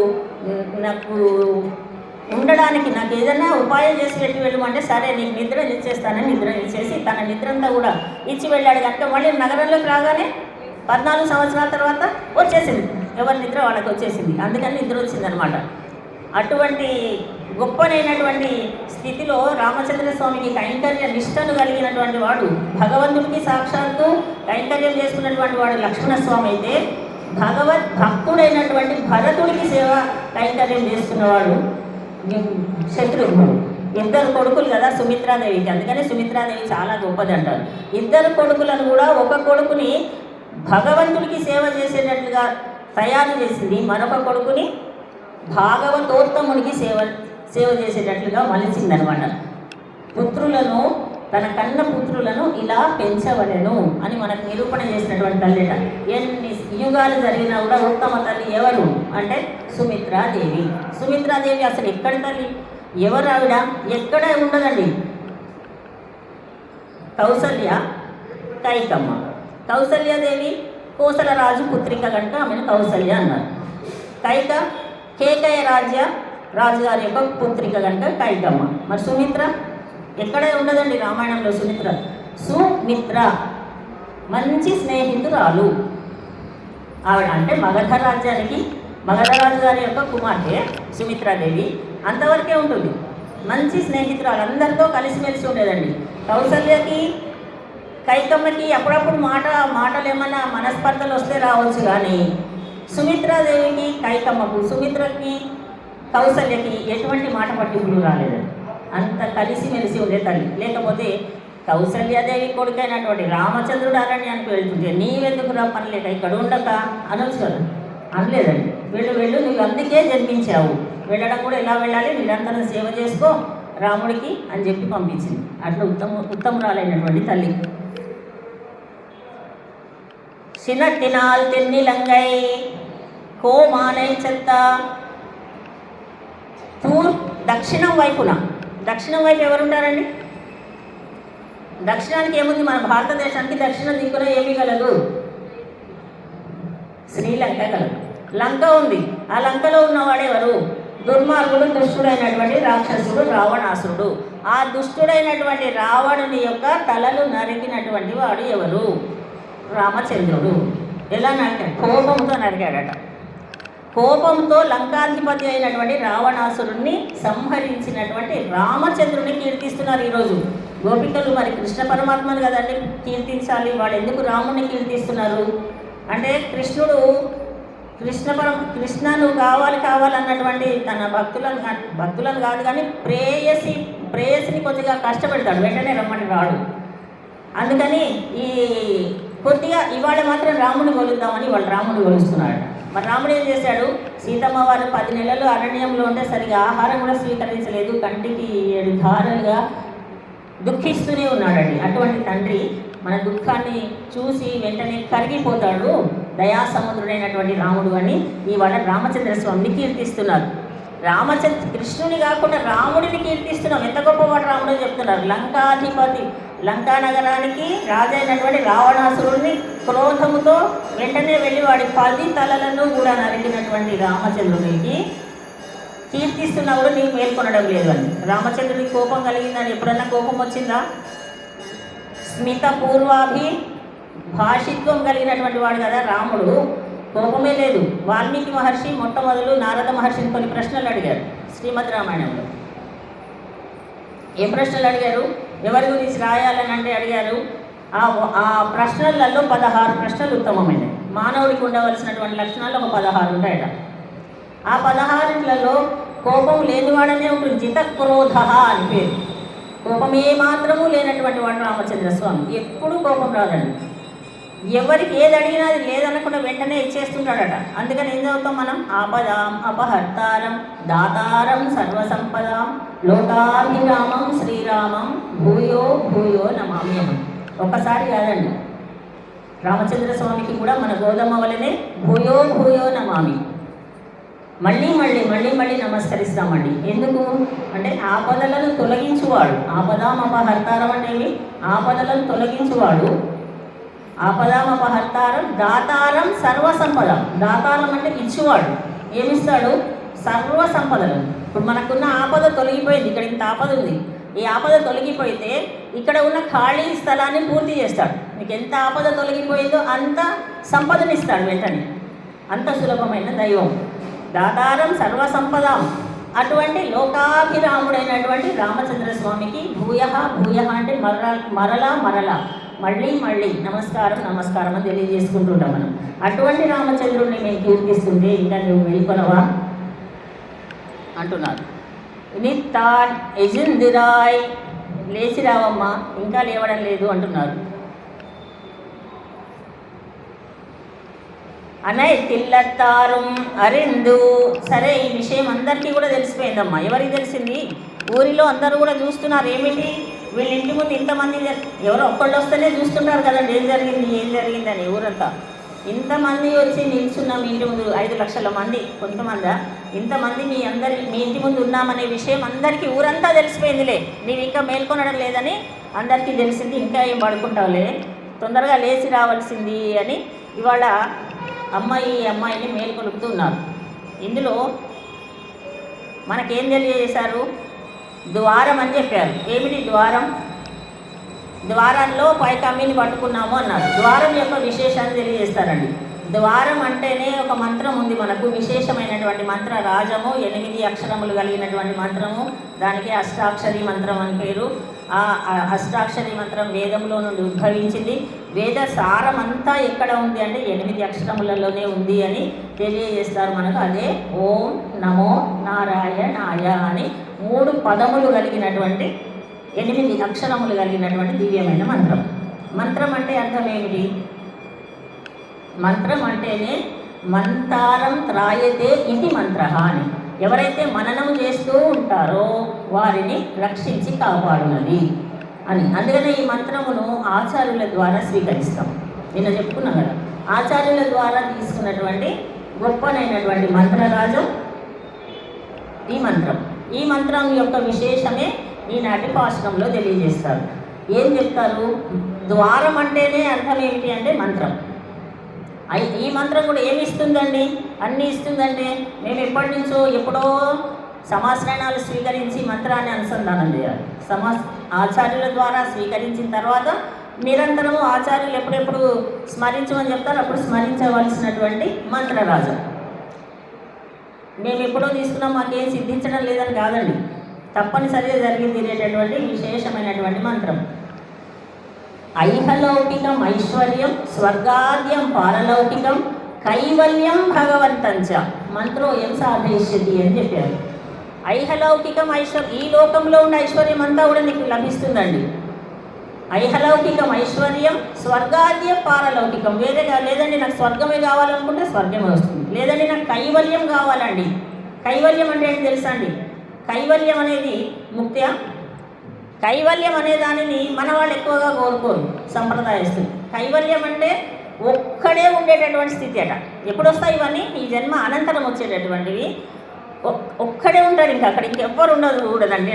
ఉండడానికి నాకు ఏదైనా ఉపాయం చేసి పెట్టి వెళ్ళమంటే సరే నీకు నిద్ర ఇచ్చేస్తానని నిద్ర ఇచ్చేసి తన నిద్రంతా కూడా ఇచ్చి వెళ్ళాడు. కనుక మళ్ళీ నగరంలోకి రాగానే 14 సంవత్సరాల తర్వాత వచ్చేసింది, ఎవరి నిద్ర వాళ్ళకి వచ్చేసింది. అందుకని నిద్ర వచ్చిందనమాట. అటువంటి గొప్పనైనటువంటి స్థితిలో రామచంద్ర స్వామికి కైంకర్య నిష్టను కలిగినటువంటి వాడు, భగవంతుడికి సాక్షాత్తు కైంకర్యం చేసుకున్నటువంటి వాడు లక్ష్మణస్వామి అయితే, భక్తుడైనటువంటి భరతుడికి సేవ కైంకర్యం చేసుకున్నవాడు శత్రుఘ్నుడు. ఇద్దరు కొడుకులు కదా సుమిత్రాదేవికి, అందుకని సుమిత్రాదేవి చాలా గొప్పది అంటారు. ఇద్దరు కొడుకులను కూడా ఒక కొడుకుని భగవంతుడికి సేవ చేసేటట్లుగా తయారు చేసింది, మరొక కొడుకుని భాగవతోత్తమునికి సేవ చేసేటట్లుగా మలిచిందనమాట. పుత్రులను తన కన్న పుత్రులను ఇలా పెంచవలెను అని మనకు నిరూపణ చేసినటువంటి తల్లిట. ఎన్ని యుగాలు జరిగినా కూడా ఉత్తమ తల్లి ఎవరు అంటే సుమిత్రాదేవి. సుమిత్రాదేవి అసలు ఎక్కడి తల్లి, ఎవరు ఆవిడ, ఎక్కడ ఉండదండి. కౌసల్య, కైకమ్మ. కౌసల్యాదేవి కోసలరాజు పుత్రిక కనుక ఆమెను కౌసల్య అన్నారు. కేకయ రాజుగారి యొక్క పుత్రిక కనుక కైకమ్మ. మరి సుమిత్ర ఎక్కడ ఉండదండి రామాయణంలో. సుమిత్ర మంచి స్నేహితురాలు ఆవిడ. అంటే మగధ రాజు గారి యొక్క కుమార్తె సుమిత్రాదేవి అంతవరకే ఉంటుంది. మంచి స్నేహితురాలు, అందరితో కలిసిమెలిసి ఉండేదండి. కౌసల్యకి కైకమ్మకి అప్పుడప్పుడు మాటలు ఏమన్నా మనస్పర్ధలు వస్తే రావచ్చు, కానీ సుమిత్రాదేవికి కైకమ్మకు, సుమిత్రకి కౌసల్యకి ఎటువంటి మాట పట్టింపులు రాలేదండి. అంత కలిసిమెలిసి ఉండే తల్లి. లేకపోతే కౌసల్యాదేవి కొడుకైనటువంటి రామచంద్రుడు అరణ్యానికి వెళ్తుంటే నీవెందుకు రా పని లేక ఇక్కడ ఉండక అనొచ్చు కదా, అనలేదండి. వెళ్ళు నువ్వు అందుకే జన్మించావు, వెళ్ళడం కూడా ఎలా వెళ్ళాలి, నిరంతరం సేవ చేసుకో రాముడికి అని చెప్పి పంపించింది. అట్లా ఉత్తమురాలైనటువంటి తల్లి. సినట్టినాల్ తెన్నిలంగై కోమానై చెత్త. దక్షిణం వైపు ఎవరుంటారండి? దక్షిణానికి ఏముంది? మన భారతదేశానికి దక్షిణ దిక్కున ఏమీ కలదు? శ్రీలంక కలదు. లంక ఉంది. ఆ లంకలో ఉన్నవాడెవరు? దుర్మార్గుడు, దుష్టుడైనటువంటి రాక్షసుడు రావణాసురుడు. ఆ దుష్టుడైనటువంటి రావణుని యొక్క తలలు నరికినటువంటి వాడు ఎవరు? రామచంద్రుడు. ఎలా నరికాడు? కోపంతో నరికాడట. కోపంతో లంకాధిపతి అయినటువంటి రావణాసురుణ్ణి సంహరించినటువంటి రామచంద్రుని కీర్తిస్తున్నారు ఈరోజు గోపికలు. మరి కృష్ణ పరమాత్మను కదండి కీర్తించాలి, వాళ్ళు ఎందుకు రాముడిని కీర్తిస్తున్నారు అంటే కృష్ణను కావాలన్నటువంటి తన భక్తులను కాదు కానీ ప్రేయసిని కొద్దిగా కష్టపెడతాడు, వెంటనే రమ్మని రాడు. అందుకని కొద్దిగా ఇవాళ మాత్రం రాముడిని కొలుద్దామని వాళ్ళు రాముడిని కొలుస్తున్నాడు. మరి రాముడు ఏం చేశాడు? సీతమ్మ వారు 10 నెలలు అరణ్యంలో ఉంటే సరిగా ఆహారం కూడా స్వీకరించలేదు, కంటికి 7 ధారలుగా దుఃఖిస్తూనే ఉన్నాడండి. అటువంటి తండ్రి మన దుఃఖాన్ని చూసి వెంటనే కరిగిపోతాడు, దయాసముద్రుడైనటువంటి రాముడు అని ఇవాళ రామచంద్ర స్వామిని కీర్తిస్తున్నారు. కృష్ణుని కాకుండా రాముడిని కీర్తిస్తున్నాం. ఎంత గొప్పవాడు రాముడు చెప్తున్నారు. లంకాధిపతి, లంకా నగరానికి రాజైనటువంటి రావణాసురుడిని క్రోధముతో వెంటనే వెళ్ళి వాడి 10 తలలను కూడా నరికినటువంటి రామచంద్రుడికి కీర్తిస్తున్నా కూడా నీకు మేల్కొనడం లేదు అని. రామచంద్రుడికి కోపం కలిగిందని ఎప్పుడన్నా కోపం వచ్చిందా? స్మిత భాషిత్వం కలిగినటువంటి వాడు కదా రాముడు, కోపమే లేదు. వాల్మీకి మహర్షి మొట్టమొదలు నారద మహర్షిని కొన్ని ప్రశ్నలు అడిగారు శ్రీమద్ రామాయణంలో. ఏం ప్రశ్నలు అడిగారు? ఎవరి గురించి రాయాలని అంటే అడిగారు. ఆ ప్రశ్నలలో 16 ప్రశ్నలు ఉత్తమమైనవి. మానవుడికి ఉండవలసినటువంటి లక్షణాలు ఒక 16 ఉంటాయట. ఆ 16లలో కోపం లేనివాడనే ఉంటుంది. జితక్రోధ అని పేరు. కోపం ఏమాత్రము లేనటువంటి వాడు రామచంద్రస్వామి. ఎప్పుడూ కోపం రాదండి. ఎవరికి ఏది అడిగినా అది లేదనకుండా వెంటనే ఇచ్చేస్తుంటాడట. అందుకని ఏం చదువుతాం మనం? ఆపదాం అపహర్తారం దాతారం సర్వసంపదాం లోకాభిరామం శ్రీరామం భూయో భూయో నమామ్యహం. ఒక్కసారి కాదండి, రామచంద్రస్వామికి కూడా మన గోధుమ వలనే భూయో భూయో నమామి, మళ్ళీ మళ్ళీ మళ్ళీ మళ్ళీ నమస్కరిస్తామండి. ఎందుకు అంటే ఆపదలను తొలగించువాడు. ఆపదాం అపహర్తారం అనేవి ఆపదలను తొలగించువాడు. ఆపదాం అపహర్తారం దాతారం సర్వసంపదం. దాతారం అంటే ఇచ్చువాడు. ఏమిస్తాడు? సర్వసంపదలు. ఇప్పుడు మనకున్న ఆపద తొలగిపోయింది. ఇక్కడ ఇంత ఆపద ఉంది. ఈ ఆపద తొలగిపోతే ఇక్కడ ఉన్న ఖాళీ స్థలాన్ని పూర్తి చేస్తాడు. మీకు ఎంత ఆపద తొలగిపోయిందో అంత సంపదనిస్తాడు వెంటనే. అంత సులభమైన దైవం. దాతారం సర్వసంపదం. అటువంటి లోకాభిరాముడైనటువంటి రామచంద్రస్వామికి భూయ భూయ అంటే మరలా మరలా మళ్ళీ మళ్ళీ నమస్కారం నమస్కారం అని తెలియజేసుకుంటుంటాం మనం. అటువంటి రామచంద్రుడిని మేము కీర్తిస్తుంటే ఇంకా నువ్వు వెళ్ళికొనవా అంటున్నారు. నిత్తాన్ ఎజిందిరాయ్, లేచి రావమ్మా, ఇంకా లేవడం లేదు అంటున్నారు. అనై తిల్లత్తారం అరిందు. సరే, ఈ విషయం అందరికీ కూడా తెలిసిపోయిందమ్మా. ఎవరికి తెలిసింది? ఊరిలో అందరూ కూడా చూస్తున్నారు. ఏమిటి వీళ్ళ ఇంటి ముందు ఇంతమంది, ఎవరో ఒక్కళ్ళు వస్తేనే చూస్తుంటారు కదండి ఏం జరిగిందని. ఊరంతా ఇంతమంది వచ్చి నిల్చున్నాం మీ ఇంటి ముందు, 5 లక్షల మంది, కొంతమంది ఇంతమంది మీ ఇంటి ముందు ఉన్నామనే విషయం అందరికీ ఊరంతా తెలిసిపోయిందిలే. నీవు ఇంకా మేల్కొనడం లేదని అందరికీ తెలిసింది. ఇంకా ఏం పడుకుంటావులే, తొందరగా లేచి రావాల్సింది అని ఇవాళ అమ్మాయిని మేల్కొలుపుతున్నారు. ఇందులో మనకేం తెలియజేశారు? ద్వారం అని చెప్పారు. ఏమిటి ద్వారం? ద్వారంలో పైకమ్మిని పట్టుకున్నాము అన్నారు. ద్వారం యొక్క విశేషాన్ని తెలియజేస్తారండి. ద్వారం అంటేనే ఒక మంత్రం ఉంది మనకు, విశేషమైనటువంటి మంత్ర రాజము, 8 అక్షరములు కలిగినటువంటి మంత్రము. దానికి అష్టాక్షరి మంత్రం అని పేరు. ఆ అష్టాక్షరి మంత్రం వేదంలో నుండి ఉద్భవించింది. వేద సారం అంతా ఎక్కడ ఉంది అంటే 8 అక్షరములలోనే ఉంది అని తెలియజేస్తారు మనకు. అదే ఓం నమో నారాయణాయ అని 3 పదములు కలిగినటువంటి 8 అక్షరములు కలిగినటువంటి దివ్యమైన మంత్రం. మంత్రం అంటే అర్థం ఏమిటి? మంత్రం అంటేనే మంతారం త్రాయతే ఇది మంత్ర అని. ఎవరైతే మననము చేస్తూ ఉంటారో వారిని రక్షించి కాపాడునది అని. అందుకనే ఈ మంత్రమును ఆచార్యుల ద్వారా స్వీకరిస్తాం. నిన్న చెప్పుకున్నాం కదా, ఆచార్యుల ద్వారా తీసుకున్నటువంటి గొప్పనైనటువంటి మంత్రరాజం ఈ మంత్రం. ఈ మంత్రం యొక్క విశేషమే ఈనాటి పాశనంలో తెలియజేస్తారు. ఏం చెప్తారు? ద్వారం అంటేనే అర్థం ఏమిటి అంటే మంత్రం. ఈ మంత్రం కూడా ఏమి ఇస్తుందండి? అన్నీ ఇస్తుందంటే మేము ఎప్పటి నుంచో ఎప్పుడో సమాశ్రయణాలు స్వీకరించి మంత్రాన్ని అనుసంధానం చేయాలి. ఆచార్యుల ద్వారా స్వీకరించిన తర్వాత నిరంతరము ఆచార్యులు ఎప్పుడెప్పుడు స్మరించమని చెప్తారు అప్పుడు స్మరించవలసినటువంటి మంత్రరాజం. మేము ఎప్పుడో తీసుకున్నాం మాకేం సిద్ధించడం లేదని కాదండి, తప్పనిసరిగా జరిగి తీరేటటువంటి విశేషమైనటువంటి మంత్రం. ఐహలౌకికం ఐశ్వర్యం స్వర్గాద్యం పారలౌకికం కైవల్యం భగవంతంచ మంత్రోయం సాధయిష్యతి అని చెప్పారు. ఐహలౌకికం ఐశ్వర్యం, ఈ లోకంలో ఉన్న ఐశ్వర్యం అంతా కూడా నీకు లభిస్తుందండి. ఐహలౌకికం ఐశ్వర్యం స్వర్గాద్యం పారలౌకికం. వేరేగా లేదండి నాకు స్వర్గమే కావాలనుకుంటే స్వర్గమే వస్తుంది, లేదండి నాకు కైవల్యం కావాలండి. కైవల్యం అంటే ఏంటి తెలుసా అండి? కైవల్యం అనేది ముక్త్య. కైవల్యం అనే దానిని మన వాళ్ళు ఎక్కువగా కోరుకోరు సంప్రదాయస్తులు. కైవల్యం అంటే ఒక్కడే ఉండేటటువంటి స్థితి అట. ఎప్పుడు వస్తాయి ఇవన్నీ? ఈ జన్మ అనంతరం వచ్చేటటువంటివి. ఒక్కడే ఉంటాడు, ఇంకా అక్కడ ఇంకెవ్వరు ఉండదు కూడదండి.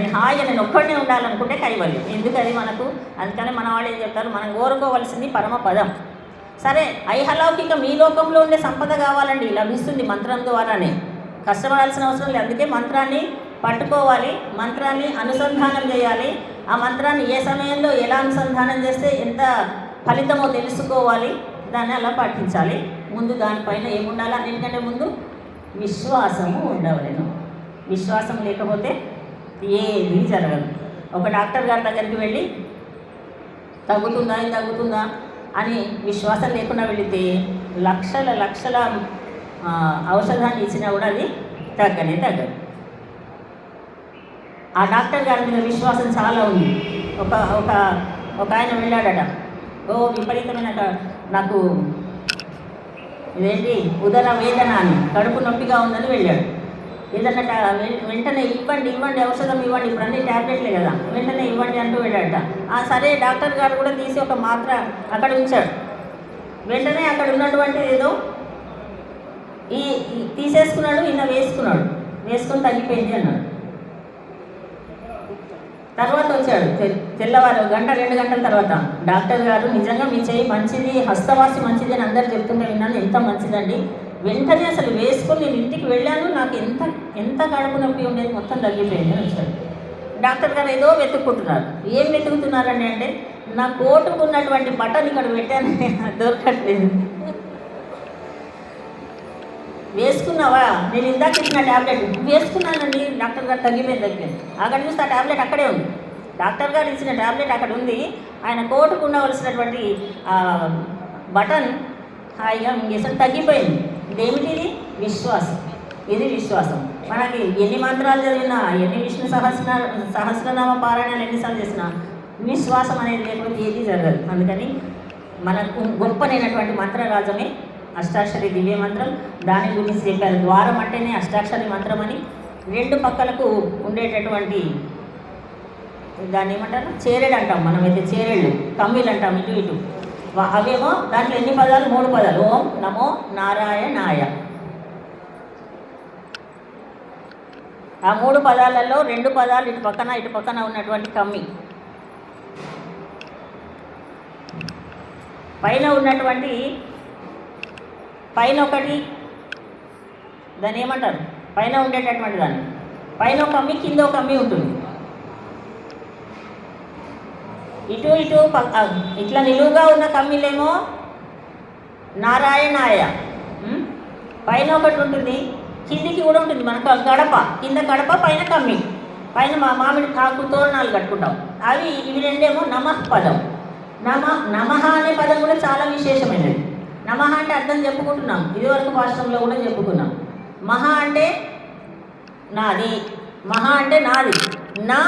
నేను ఒక్కడనే ఉండాలనుకుంటే కైవల్యం. ఎందుకు అది మనకు? అందుకని మన వాళ్ళు ఏం చెప్తారు, మనం కోరుకోవాల్సింది పరమపదం. సరే, ఐహలౌకికం ఈ లోకంలో ఉండే సంపద కావాలండి, లభిస్తుంది మంత్రం ద్వారానే. కష్టపడాల్సిన అవసరం లేదు. అందుకే మంత్రాన్ని పట్టుకోవాలి, మంత్రాన్ని అనుసంధానం చేయాలి. ఆ మంత్రాన్ని ఏ సమయంలో ఎలా అనుసంధానం చేస్తే ఎంత ఫలితమో తెలుసుకోవాలి, దాన్ని అలా పాటించాలి. ముందు దానిపైన ఏముండాలి? అన్నింటికంటే ముందు విశ్వాసము ఉండవలేను. విశ్వాసం లేకపోతే ఏది జరగదు. ఒక డాక్టర్ గారి దగ్గరికి వెళ్ళి తగ్గుతుందా అని విశ్వాసం లేకుండా వెళితే లక్షల లక్షల ఔషధాన్ని ఇచ్చినా కూడా అది తగ్గదు. ఆ డాక్టర్ గారి మీద విశ్వాసం చాలా ఉంది. ఒక ఒక ఒక ఆయన వెళ్ళాడట, విపరీతమైన నాకు ఇదేంటి ఉదర వేదన అని, కడుపు నొప్పిగా ఉందని వెళ్ళాడు. ఏదన్నట వెంటనే ఇవ్వండి ఔషధం ఇవ్వండి, ఇప్పుడు అన్ని ట్యాబ్లెట్లే కదా, వెంటనే ఇవ్వండి అంటూ వెళ్ళాడట. సరే డాక్టర్ గారు కూడా తీసి ఒక మాత్ర అక్కడ ఉంచాడు. వెంటనే అక్కడ ఉన్నటువంటి ఏదో తీసేసుకున్నాడు, వేసుకుని తగ్గిపోయింది అన్నాడు. తర్వాత వచ్చాడు తెల్లవారు 1-2 గంటల తర్వాత, డాక్టర్ గారు నిజంగా మీ చేయి మంచిది, హస్తవాసి మంచిది అని అందరు చెప్తుంటే విన్నాను, ఎంత మంచిదండి. వెంటనే అసలు వేసుకొని నేను ఇంటికి వెళ్ళాను, నాకు ఎంత కడుపు నొప్పి ఉండేది, మొత్తం తగ్గిపోయింది అని వచ్చాడు. డాక్టర్ గారు ఏదో వెతుక్కుంటున్నారు. ఏం వెతుకుతున్నారండి అంటే, నా కోటుకు ఉన్నటువంటి బటన్ ఇక్కడ పెట్టాను, దొరకట్లేదు. వేసుకున్నావా? నేను ఇందాక ఇచ్చిన ట్యాబ్లెట్ వేసుకున్నానండి డాక్టర్ గారు, తగ్గిపోయింది. అక్కడ చూస్తే ఆ ట్యాబ్లెట్ అక్కడే ఉంది. డాక్టర్ గారు ఇచ్చిన ట్యాబ్లెట్ అక్కడ ఉంది, ఆయన కోటుకు ఉండవలసినటువంటి బటన్ హాయిగా మింగేసాడు, తగ్గిపోయింది. ఇదేమిటి? విశ్వాసం. ఇది విశ్వాసం. మనకి ఎన్ని మంత్రాలు చదివినా, ఎన్ని విష్ణు సహస్రనామ పారాయణాలు ఎన్నిసార్లు చేసినా విశ్వాసం అనేది లేకపోతే ఏది జరగదు. అందుకని మనకు గొప్పనైనటువంటి మంత్రరాజమే అష్టాక్షరి దివ్య మంత్రం. దాని గురించి చెప్పారు. ద్వారం అంటేనే అష్టాక్షరి మంత్రం అని. 2 పక్కలకు ఉండేటటువంటి దాన్ని ఏమంటారు, చేరేడు అంటాం మనమైతే, చేరేళ్ళు కమ్మిలు అంటాం, ఇటు అవేమో దాంట్లో ఎన్ని పదాలు? 3 పదాలు. ఓం నమో నారాయణాయ. ఆ 3 పదాలలో 2 పదాలు ఇటు పక్కన ఉన్నటువంటి కమ్మి. పైన ఒకటి దాన్ని ఏమంటారు, పైన ఉండేటటువంటి దాన్ని, పైన ఒక కమ్మి, కింద ఒక కమ్మి ఉంటుంది. ఇటు ఇట్లా నిలువుగా ఉన్న కమ్మిలేమో నారాయణాయ. పైన ఒకటి ఉంటుంది, కిందికి కూడా ఉంటుంది. మనకు గడప, కింద గడప, పైన కమ్మి, పైన మామిడి ఆకు తోరణాలు కట్టుకుంటాం. ఇవి రెండేమో నమః పదం. నమః అనే పదం కూడా చాలా విశేషమైనది. నమః అంటే అర్థం చెప్పుకుంటున్నాం, ఇదివరకు భాషలో కూడా చెప్పుకున్నాం. మహా అంటే నాది, మహా అంటే నాది, నా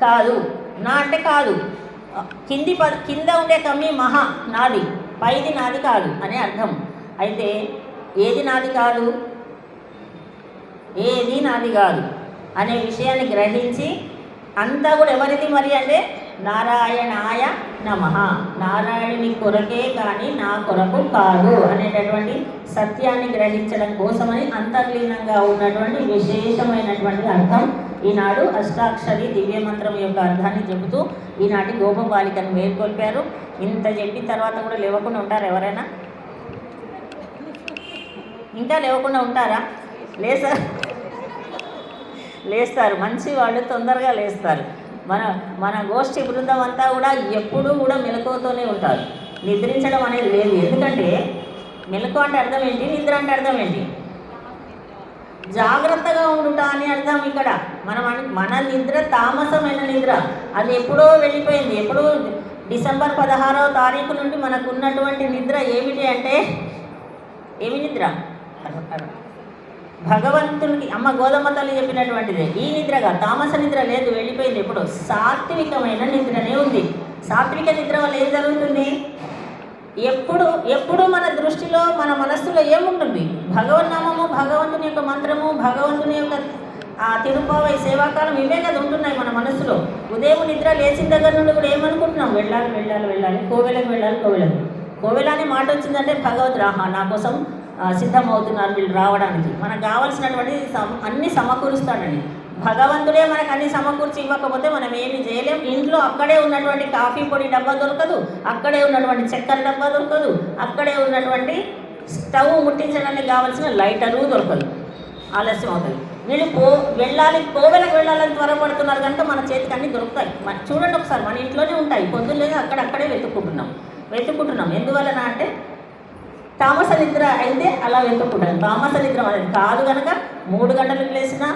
కాదు, నా అంటే కాదు. కింద ఉండే కమ్మి మహా నాది, పైది నాది కాదు అనే అర్థం. అయితే ఏది నాది కాదు అనే విషయాన్ని గ్రహించి అంతా కూడా ఎవరిది మరి అంటే నారాయణాయ నమః, నారాయణుని కొరకే కానీ నా కొరకు కాదు అనేటటువంటి సత్యాన్ని గ్రహించడం కోసమని అంతర్లీనంగా ఉన్నటువంటి విశేషమైనటువంటి అర్థం ఈనాడు అష్టాక్షరి దివ్య మంత్రం యొక్క అర్థాన్ని చెబుతూ ఈనాటి గోపబాలికను మేల్కొల్పారు. ఇంత చెప్పిన తర్వాత కూడా లేవకుండా ఉంటారు ఎవరైనా? ఇంకా లేవకుండా ఉంటారా? లేస్తారు. మంచి వాళ్ళు తొందరగా లేస్తారు. మన గోష్ఠి బృందం అంతా కూడా ఎప్పుడూ కూడా మెలకువతోనే ఉంటారు. నిద్రించడం అనేది లేదు. ఎందుకంటే మెలకు అంటే అర్థం ఏంటి, నిద్ర అంటే అర్థం ఏంటి? జాగ్రత్తగా ఉండుట అని అర్థం. ఇక్కడ మన నిద్ర తామసమైన నిద్ర, అది ఎప్పుడో వెళ్ళిపోయింది. ఎప్పుడూ డిసెంబర్ 16వ తారీఖు నుండి మనకు ఉన్నటువంటి నిద్ర ఏమిటి అంటే, ఏమి నిద్ర? భగవంతునికి అమ్మ గోధుమ తల్లి చెప్పినటువంటిదే ఈ నిద్రగా. తామస నిద్ర లేదు, వెళ్ళిపోయింది. ఎప్పుడు సాత్వికమైన నిద్రనే ఉంది. సాత్విక నిద్ర వల్ల ఏం జరుగుతుంది? ఎప్పుడు మన దృష్టిలో, మన మనస్సులో ఏముంటుంది? భగవన్నామము, భగవంతుని యొక్క మంత్రము, భగవంతుని యొక్క తిరుపావై సేవాకాలం, ఇవే కదా ఉంటున్నాయి మన మనస్సులో. ఉదయం నిద్ర లేచిన దగ్గర నుండి కూడా ఏమనుకుంటున్నాం? వెళ్ళాలి, కోవెల అనే మాట వచ్చిందంటే భగవద్ నా కోసం సిద్ధమవుతున్నారు వీళ్ళు రావడానికి. మనకు కావాల్సినటువంటి అన్నీ సమకూరుస్తాడండి భగవంతుడే. మనకు అన్ని సమకూర్చి ఇవ్వకపోతే మనం ఏమి చేయలేం. ఇంట్లో అక్కడే ఉన్నటువంటి కాఫీ పొడి డబ్బా దొరకదు, అక్కడే ఉన్నటువంటి చక్కెర డబ్బా దొరకదు, అక్కడే ఉన్నటువంటి స్టవ్ ముట్టించడానికి కావాల్సిన లైటరు దొరకదు. ఆలస్యం అవుతుంది. వీళ్ళు కోవెలకు వెళ్ళాలని త్వరపడుతున్నారు కనుక మన చేతికి అన్నీ దొరుకుతాయి. చూడండి ఒకసారి, మన ఇంట్లోనే ఉంటాయి. పొద్దున్నే అక్కడక్కడే వెతుక్కుంటున్నాం. ఎందువలన అంటే తామస నిద్ర అయితే అలా వెతుక్కుంటాం. తామస నిద్ర అనేది కాదు కనుక 3 గంటలకు లేచినా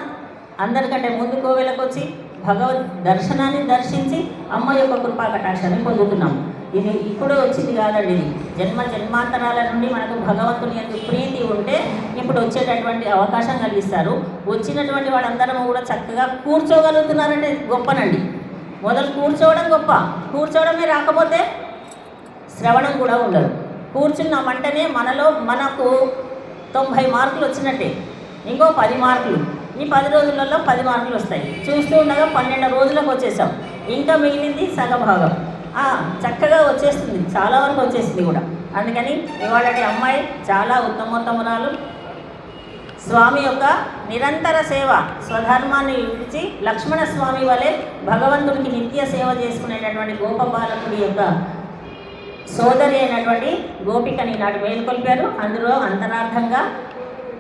అందరికంటే ముందు కోవెలకు వచ్చి భగవద్ దర్శనాన్ని దర్శించి అమ్మ యొక్క కృపా కటాక్షాన్ని పొందుతున్నాం. ఇది ఇప్పుడు వచ్చింది కాదండి, ఇది జన్మ జన్మాంతరాల నుండి మనకు భగవంతుని యొక్క ప్రీతి ఉంటే ఇప్పుడు వచ్చేటటువంటి అవకాశం కలిగిస్తారు. వచ్చినటువంటి వాళ్ళందరం కూడా చక్కగా కూర్చోగలుగుతున్నారంటే గొప్పనండి. మొదలు కూర్చోవడం గొప్ప, కూర్చోవడమే రాకపోతే శ్రవణం కూడా ఉండదు. కూర్చున్నామంటేనే మనకు 90 మార్కులు వచ్చినట్టే, ఇంకో 10 మార్కులు, ఈ 10 రోజులలో 10 మార్కులు వస్తాయి. చూస్తూ ఉండగా 12 రోజులకు వచ్చేసాం, ఇంకా మిగిలింది సగభాగం. చక్కగా వచ్చేస్తుంది, చాలా వరకు వచ్చేసింది కూడా. అందుకని ఇవాళటి అమ్మాయి చాలా ఉత్తమోత్తమురాలు. స్వామి యొక్క నిరంతర సేవ, స్వధర్మాన్ని విడిచి లక్ష్మణ స్వామి వలె భగవంతునికి నిత్య సేవ చేసుకునేటటువంటి గోపబాలకుడి యొక్క సోదరి అయినటువంటి గోపికని నాటి మేలుకొల్పారు. అందులో అంతరార్థంగా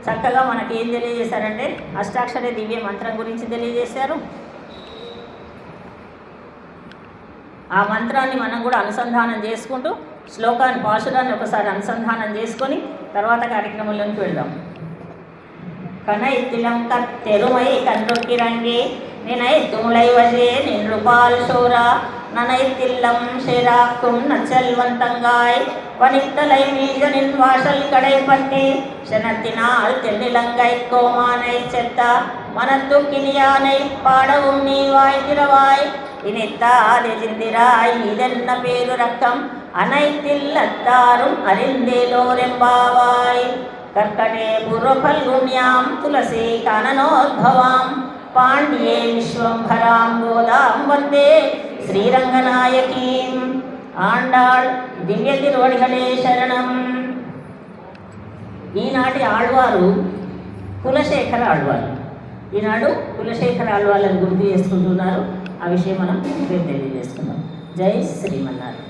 చక్కగా మనకి ఏం తెలియజేశారంటే అష్టాక్షరి దివ్య మంత్రం గురించి తెలియజేశారు. ఆ మంత్రాన్ని మనం కూడా అనుసంధానం చేసుకుంటూ శ్లోకాన్ని పాశురాన్ని ఒకసారి అనుసంధానం చేసుకొని తర్వాత కార్యక్రమంలోకి వెళ్దాం. కనైతిలం కత్తెరుమై కన్నుకిరంగి నినై తుములై వజే నిన్రుపాల్ శోరా நனைத்தில்லம் சேராக்கும் நச்சல்வந்தங்காய் வனித்தலை மீஜனின் வாசல் கடைப்பட்டி செனத்தினால் தென்னிலங்கை கோமானை செத்த மனத்து கிளியானை பாடவும் நீ வாய் திறவாய் இனித்தால் எதிர்ந்திராய் இதென்ன பேருரக்கம் அனைத்தில் அத்தாரும் அறிந்தேலோரெம்பாவாய் கர்க்கடே பூர்வபல்குண்யாம் துளசி கானனோத்பவாம் பாண்டியே விஸ்வம்பராம் கோதாம் வந்தே శ్రీరంగనాయకీం. ఆండాళ్ దివ్య తిరువడిగలే శరణం. ఈనాటి ఆళ్వారు కులశేఖర ఆళ్వారు. ఈనాడు కులశేఖర ఆళ్వార్లను గుర్తు చేసుకుంటున్నారు. ఆ విషయం మనం రేపు తెలియజేసుకుందాం. జై శ్రీమన్నారాయణ.